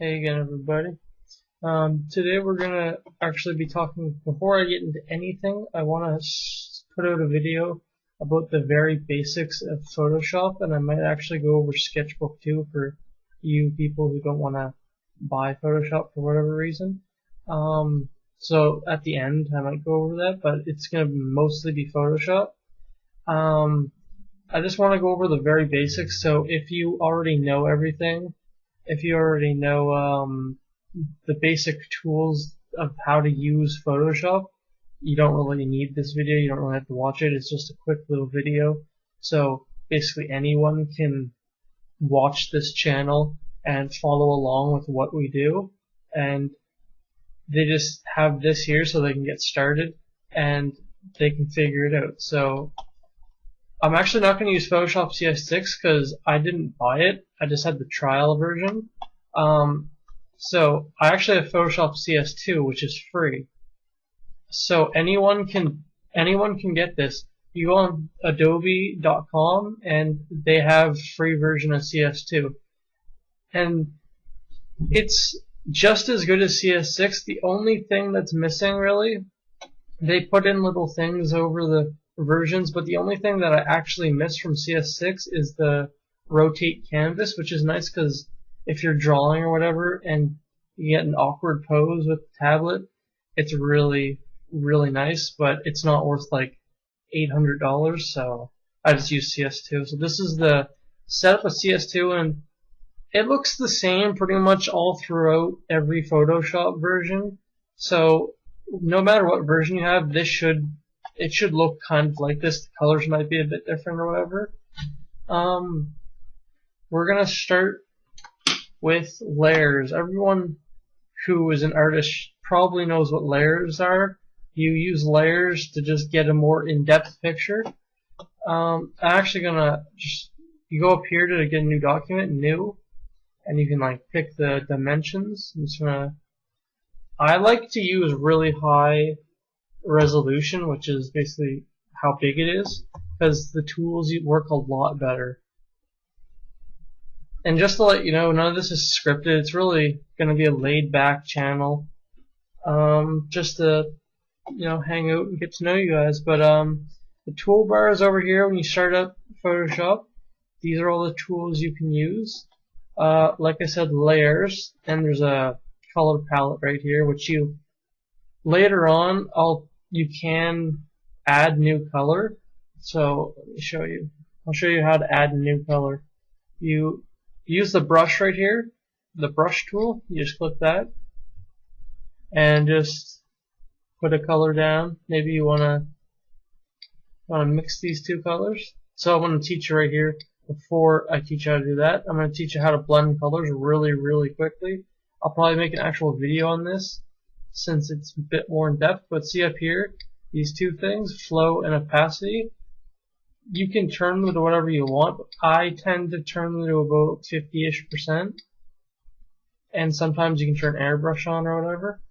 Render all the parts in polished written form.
Hey again, everybody. Today we're gonna actually be talking. Before I get into anything, I want to put out a video about the very basics of Photoshop, and I might actually go over Sketchbook too for you people who don't want to buy Photoshop for whatever reason. So at the end, I might go over that, but it's gonna mostly be Photoshop. I just want to go over the very basics. So if you already know everything, if you already know the basic tools of how to use Photoshop, you don't really need this video. You don't really have to watch it. It's just a quick little video. So basically anyone can watch this channel and follow along with what we do. And they just have this here so they can get started and they can figure it out. So I'm actually not going to use Photoshop CS6 because I didn't buy it. I just had the trial version. So I actually have Photoshop CS2, which is free. So anyone can get this. You go on Adobe.com and they have free version of CS2, and it's just as good as CS6. The only thing that's missing, really, they put in little things over the versions, but the only thing that I actually miss from CS6 is the rotate canvas, which is nice because if you're drawing or whatever and you get an awkward pose with the tablet, it's really, really nice, but it's not worth like $800, so I just use CS2. So this is the setup of CS2, and it looks the same pretty much all throughout every Photoshop version. So no matter what version you have, it should look kind of like this. The colors might be a bit different or whatever. We're gonna start with layers. Everyone who is an artist probably knows what layers are. You use layers to just get a more in-depth picture. I'm actually gonna you go up here to get a new document, new, and you can like pick the dimensions. I like to use really high resolution, which is basically how big it is, because the tools work a lot better. And just to let you know, none of this is scripted. It's really going to be a laid-back channel, just to hang out and get to know you guys. But the toolbar is over here when you start up Photoshop. These are all the tools you can use. Like I said, layers, and there's a color palette right here, which you later on you can add new color. So let me show you. I'll show you how to add a new color. You use the brush right here, the brush tool. You just click that and just put a color down. Maybe you wanna mix these two colors. So I'm gonna teach you right here. Before I teach you how to do that, I'm gonna teach you how to blend colors really, really quickly. I'll probably make an actual video on this since it's a bit more in depth. But see up here, these two things, flow and opacity. You can turn them to whatever you want, but I tend to turn them to about 50-ish%. And sometimes you can turn airbrush on or whatever.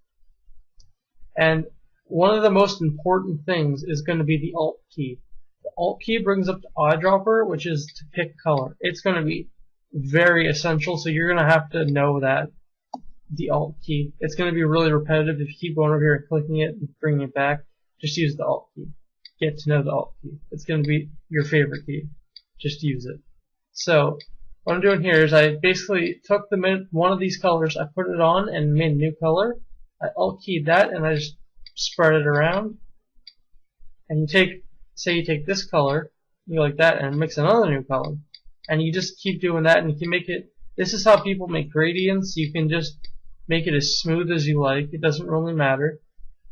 And one of the most important things is going to be the Alt key. The Alt key brings up the eyedropper, which is to pick color. It's going to be very essential, so you're going to have to know that. The Alt key. It's going to be really repetitive if you keep going over here and clicking it and bringing it back. Just use the Alt key. Get to know the Alt key. It's going to be your favorite key. Just use it. So what I'm doing here is I basically took one of these colors, I put it on and made a new color. I Alt keyed that and I just spread it around. And say you take this color, you go like that, and mix another new color. And you just keep doing that, and you can make it. This is how people make gradients. You can just make it as smooth as you like. It doesn't really matter.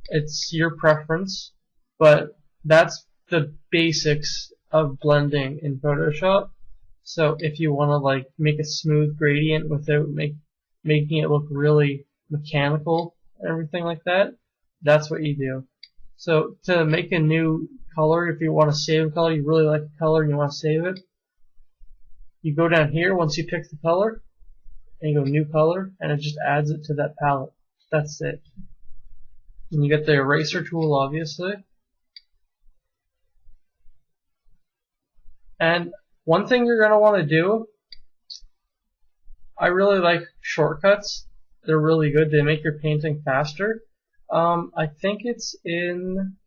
It's your preference, but that's the basics of blending in Photoshop. So if you want to like make a smooth gradient without making it look really mechanical and everything like that, that's what you do. So to make a new color, if you want to save a color, you really like a color and you want to save it, you go down here once you pick the color, and you go new color, and it just adds it to that palette. That's it. And you get the eraser tool, obviously. And one thing you're going to want to do, I really like shortcuts. they're really good. They make your painting faster. I think it's in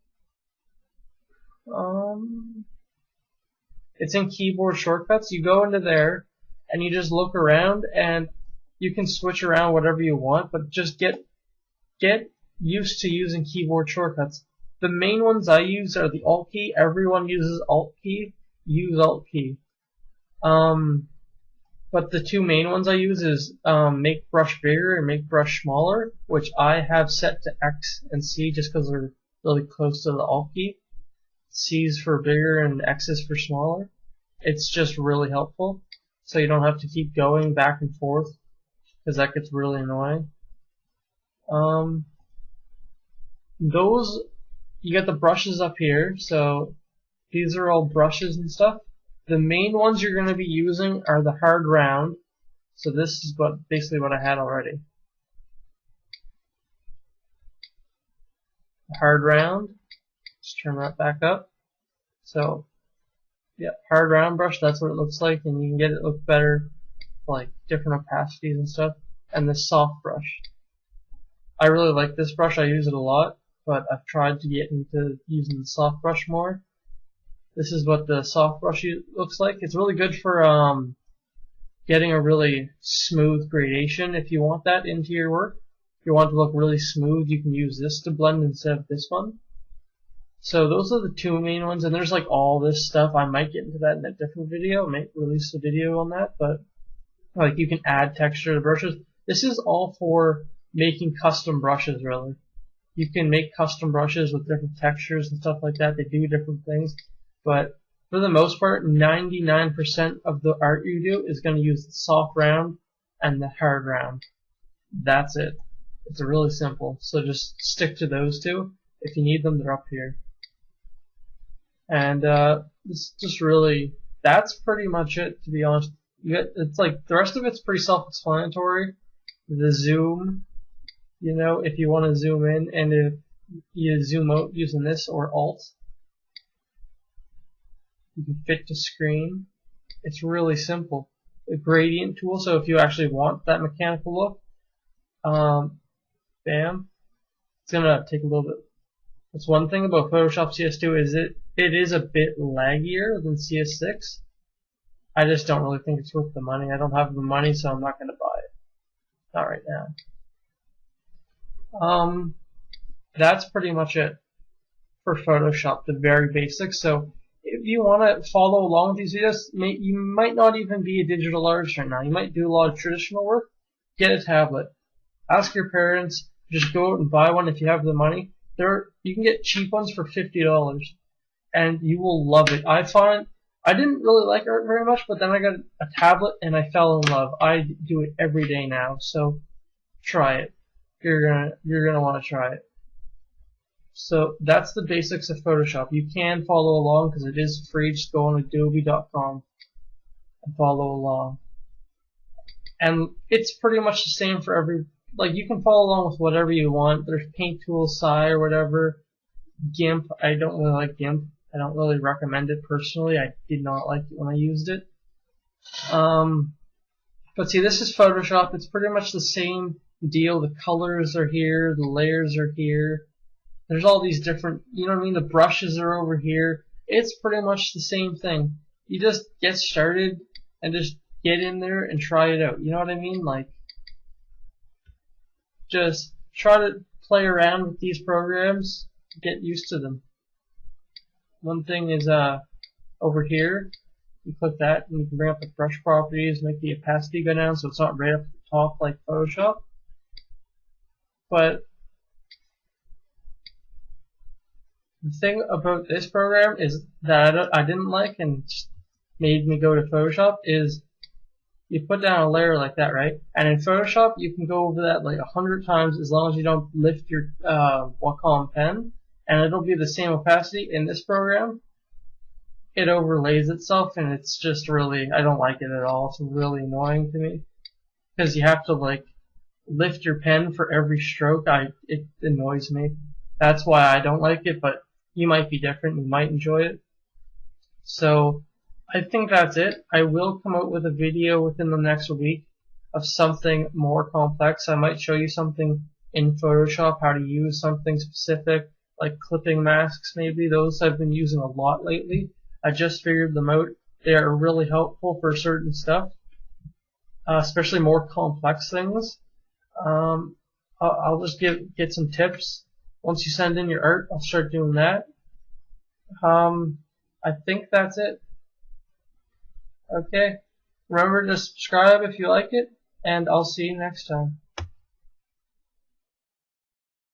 keyboard shortcuts. You go into there and you just look around, and you can switch around whatever you want, but just get used to using keyboard shortcuts. The main ones I use are the Alt key. Everyone uses Alt key. Use Alt key. But the two main ones I use is make brush bigger and make brush smaller, which I have set to X and C just because they're really close to the Alt key. C's for bigger and X's for smaller. It's just really helpful, so you don't have to keep going back and forth, because that gets really annoying. Those, you get the brushes up here, so these are all brushes and stuff. The main ones you're going to be using are the hard round, so this is basically what I had already. The hard round, just turn that back up. So, yeah, hard round brush, that's what it looks like, and you can get it look better, like different opacities and stuff. And the soft brush. I really like this brush, I use it a lot, but I've tried to get into using the soft brush more. This is what the soft brush looks like. It's really good for getting a really smooth gradation if you want that into your work. If you want it to look really smooth, you can use this to blend instead of this one. So those are the two main ones, and there's like all this stuff. I might get into that in a different video. I might release a video on that, but like you can add texture to brushes. This is all for making custom brushes, really. You can make custom brushes with different textures and stuff like that. They do different things, but for the most part, 99% of the art you do is going to use the soft round and the hard round. That's it. It's really simple. So just stick to those two. If you need them, they're up here. And this just really, that's pretty much it, to be honest. It's like the rest of it's pretty self-explanatory. The zoom, you know, if you want to zoom in, and if you zoom out using this or Alt, you can fit to screen. It's really simple. The gradient tool, so if you actually want that mechanical look, bam, it's gonna take a little bit. That's one thing about Photoshop CS2 is it is a bit laggier than CS6. I just don't really think it's worth the money. I don't have the money, so I'm not gonna buy it. Not right now. That's pretty much it for Photoshop, the very basics. So if you want to follow along with these videos, you might not even be a digital artist right now. You might do a lot of traditional work. Get a tablet. Ask your parents. Just go out and buy one if you have the money. You can get cheap ones for $50, and you will love it. I didn't really like art very much, but then I got a tablet and I fell in love. I do it every day now, so try it. You're gonna want to try it. So that's the basics of Photoshop. You can follow along because it is free. Just go on adobe.com and follow along. And it's pretty much the same for every, like you can follow along with whatever you want. There's Paint Tool, Sai, or whatever. GIMP, I don't really like GIMP. I don't really recommend it personally. I did not like it when I used it. But see, this is Photoshop. It's pretty much the same deal. The colors are here. The layers are here. There's all these different, you know what I mean? The brushes are over here. It's pretty much the same thing. You just get started and just get in there and try it out. You know what I mean? Like, just try to play around with these programs. Get used to them. One thing is over here, you click that and you can bring up the brush properties, make the opacity go down so it's not right up the top like Photoshop. But the thing about this program is that I didn't like and just made me go to Photoshop is you put down a layer like that, right? And in Photoshop you can go over that like 100 times as long as you don't lift your Wacom pen, and it'll be the same opacity. In this program, it overlays itself, and it's just really, I don't like it at all. It's really annoying to me because you have to like lift your pen for every stroke. It annoys me. That's why I don't like it, but you might be different. You might enjoy it. So I think that's it. I will come out with a video within the next week of something more complex. I might show you something in Photoshop, how to use something specific, like clipping masks maybe. Those I've been using a lot lately. I just figured them out. They are really helpful for certain stuff, especially more complex things. I'll just get some tips. Once you send in your art, I'll start doing that. I think that's it. Okay. Remember to subscribe if you like it, and I'll see you next time.